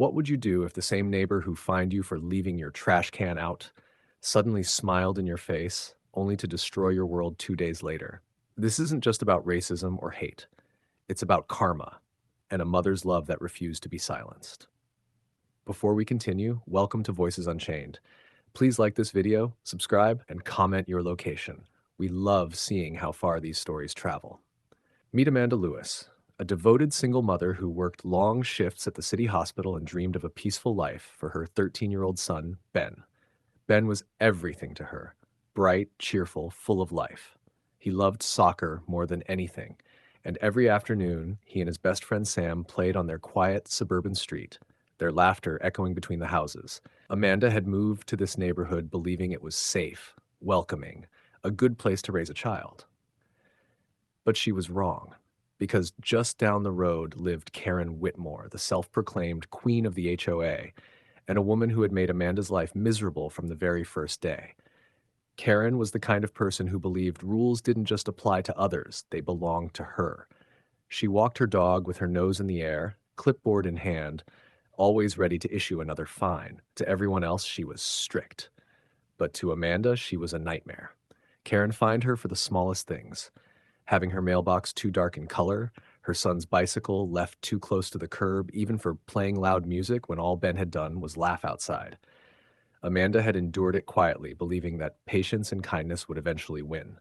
What would you do if the same neighbor who fined you for leaving your trash can out suddenly smiled in your face, only to destroy your world 2 days later? This isn't just about racism or hate. It's about karma and a mother's love that refused to be silenced. Before we continue, welcome to Voices Unchained. Please like this video, subscribe, and comment your location. We love seeing how far these stories travel. Meet Amanda Lewis, a devoted single mother who worked long shifts at the city hospital and dreamed of a peaceful life for her 13-year-old son, Ben. Ben was everything to her: bright, cheerful, full of life. He loved soccer more than anything, and every afternoon he and his best friend Sam played on their quiet suburban street, their laughter echoing between the houses. Amanda had moved to this neighborhood believing it was safe, welcoming, a good place to raise a child. But she was wrong, because just down the road lived Karen Whitmore, the self-proclaimed queen of the HOA, and a woman who had made Amanda's life miserable from the very first day. Karen was the kind of person who believed rules didn't just apply to others, they belonged to her. She walked her dog with her nose in the air, clipboard in hand, always ready to issue another fine. To everyone else, she was strict. But to Amanda, she was a nightmare. Karen fined her for the smallest things: having her mailbox too dark in color, her son's bicycle left too close to the curb, even for playing loud music when all Ben had done was laugh outside. Amanda had endured it quietly, believing that patience and kindness would eventually win.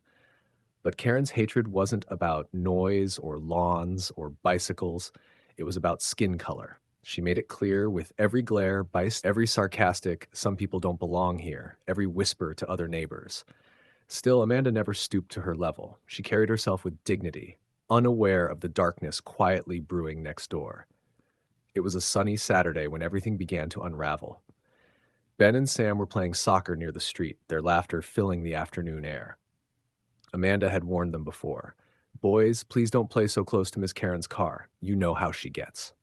But Karen's hatred wasn't about noise or lawns or bicycles. It was about skin color. She made it clear with every glare, every sarcastic, "some people don't belong here," every whisper to other neighbors. Still, Amanda never stooped to her level. She carried herself with dignity, unaware of the darkness quietly brewing next door. It was a sunny Saturday when everything began to unravel. Ben and Sam were playing soccer near the street, their laughter filling the afternoon air. Amanda had warned them before. "Boys, please don't play so close to Miss Karen's car. You know how she gets."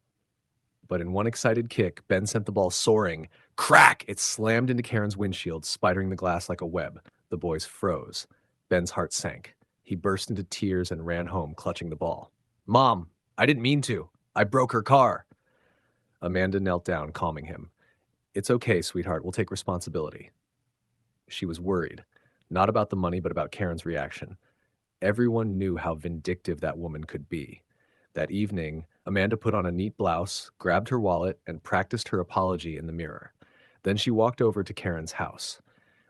But in one excited kick, Ben sent the ball soaring. Crack! It slammed into Karen's windshield, spidering the glass like a web. The boys froze. Ben's heart sank. He burst into tears and ran home, clutching the ball. "Mom, I didn't mean to. I broke her car." Amanda knelt down, calming him. "It's okay, sweetheart. We'll take responsibility." She was worried, not about the money, but about Karen's reaction. Everyone knew how vindictive that woman could be. That evening, Amanda put on a neat blouse, grabbed her wallet, and practiced her apology in the mirror. Then she walked over to Karen's house.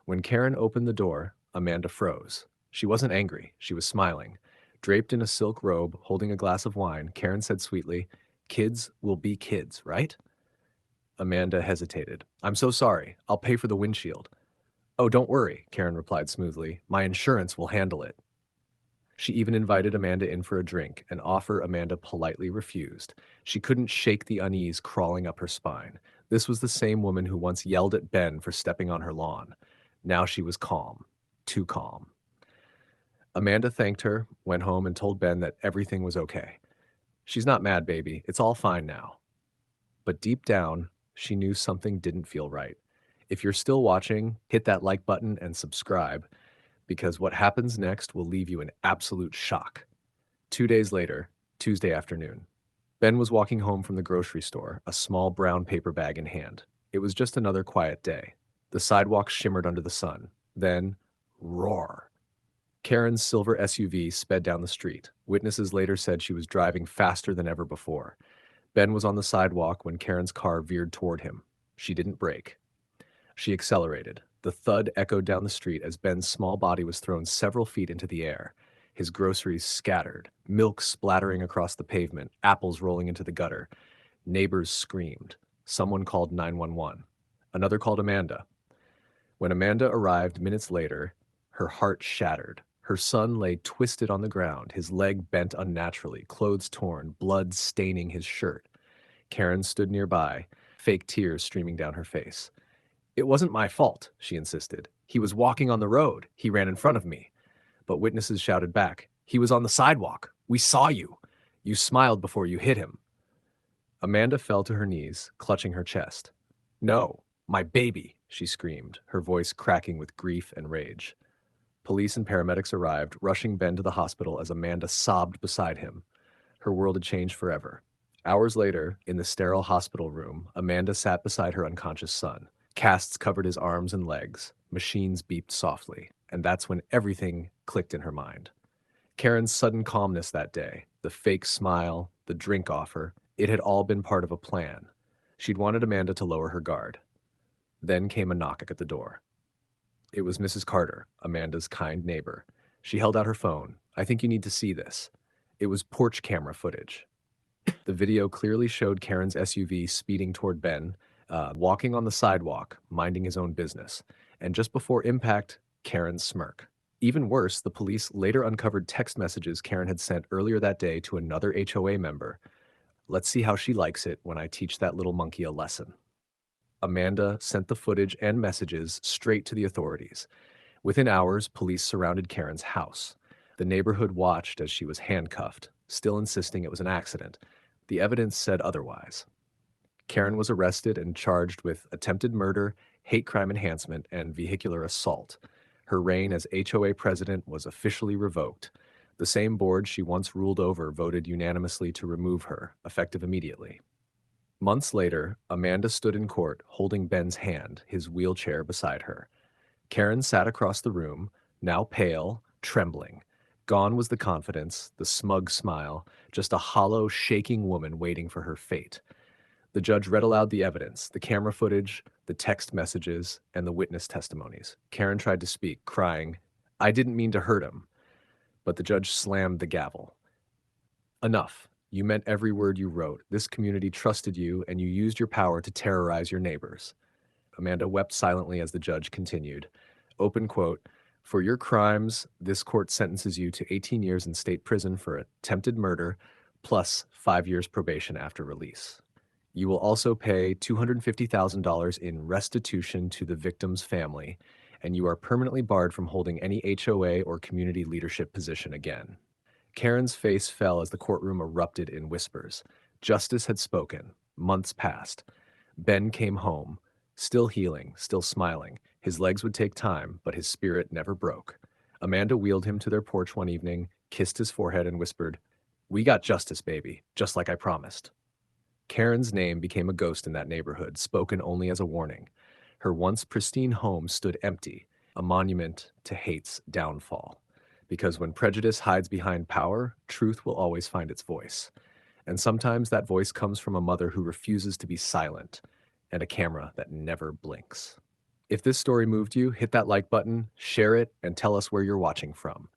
When Karen opened the door, Amanda froze. She wasn't angry. She was smiling. Draped in a silk robe, holding a glass of wine, Karen said sweetly, "Kids will be kids, right?" Amanda hesitated. "I'm so sorry. I'll pay for the windshield." "Oh, don't worry," Karen replied smoothly. "My insurance will handle it." She even invited Amanda in for a drink, an offer Amanda politely refused. She couldn't shake the unease crawling up her spine. This was the same woman who once yelled at Ben for stepping on her lawn. Now she was calm. Too calm. Amanda thanked her, went home, and told Ben that everything was okay. "She's not mad, baby. It's all fine now." But deep down, she knew something didn't feel right. If you're still watching, hit that like button and subscribe, because what happens next will leave you in absolute shock. 2 days later, Tuesday afternoon, Ben was walking home from the grocery store, a small brown paper bag in hand. It was just another quiet day. The sidewalk shimmered under the sun. Then, roar. Karen's silver SUV sped down the street. Witnesses later said she was driving faster than ever before. Ben was on the sidewalk when Karen's car veered toward him. She didn't brake. She accelerated. The thud echoed down the street as Ben's small body was thrown several feet into the air. His groceries scattered, milk splattering across the pavement, apples rolling into the gutter. Neighbors screamed. Someone called 911. Another called Amanda. When Amanda arrived minutes later, her heart shattered. Her son lay twisted on the ground, his leg bent unnaturally, clothes torn, blood staining his shirt. Karen stood nearby, fake tears streaming down her face. "It wasn't my fault," she insisted. "He was walking on the road. He ran in front of me." But witnesses shouted back, "He was on the sidewalk. We saw you. You smiled before you hit him." Amanda fell to her knees, clutching her chest. "No, my baby," she screamed, her voice cracking with grief and rage. Police and paramedics arrived, rushing Ben to the hospital as Amanda sobbed beside him. Her world had changed forever. Hours later, in the sterile hospital room, Amanda sat beside her unconscious son. Casts covered his arms and legs. Machines beeped softly. And that's when everything clicked in her mind. Karen's sudden calmness that day, the fake smile, the drink offer, it had all been part of a plan. She'd wanted Amanda to lower her guard. Then came a knock at the door. It was Mrs. Carter, Amanda's kind neighbor. She held out her phone. "I think you need to see this." It was porch camera footage. The video clearly showed Karen's SUV speeding toward Ben, walking on the sidewalk, minding his own business. And just before impact, Karen's smirk. Even worse, the police later uncovered text messages Karen had sent earlier that day to another HOA member. "Let's see how she likes it when I teach that little monkey a lesson." Amanda sent the footage and messages straight to the authorities. Within hours, police surrounded Karen's house. The neighborhood watched as she was handcuffed, still insisting it was an accident. The evidence said otherwise. Karen was arrested and charged with attempted murder, hate crime enhancement, and vehicular assault. Her reign as HOA president was officially revoked. The same board she once ruled over voted unanimously to remove her, effective immediately. Months later, Amanda stood in court holding Ben's hand, his wheelchair beside her. Karen sat across the room, now pale, trembling. Gone was the confidence, the smug smile, just a hollow, shaking woman waiting for her fate. The judge read aloud the evidence, the camera footage, the text messages, and the witness testimonies. Karen tried to speak, crying, "I didn't mean to hurt him." But the judge slammed the gavel. "Enough. You meant every word you wrote. This community trusted you, and you used your power to terrorize your neighbors." Amanda wept silently as the judge continued. Open quote, "For your crimes, this court sentences you to 18 years in state prison for attempted murder, plus 5 years probation after release. You will also pay $250,000 in restitution to the victim's family, and you are permanently barred from holding any HOA or community leadership position again." Karen's face fell as the courtroom erupted in whispers. Justice had spoken. Months passed. Ben came home, still healing, still smiling. His legs would take time, but his spirit never broke. Amanda wheeled him to their porch one evening, kissed his forehead, and whispered, "We got justice, baby, just like I promised." Karen's name became a ghost in that neighborhood, spoken only as a warning. Her once pristine home stood empty, a monument to hate's downfall. Because when prejudice hides behind power, truth will always find its voice. And sometimes that voice comes from a mother who refuses to be silent and a camera that never blinks. If this story moved you, hit that like button, share it, and tell us where you're watching from.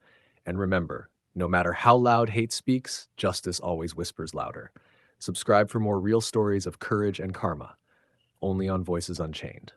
And remember, no matter how loud hate speaks, justice always whispers louder. Subscribe for more real stories of courage and karma, only on Voices Unchained.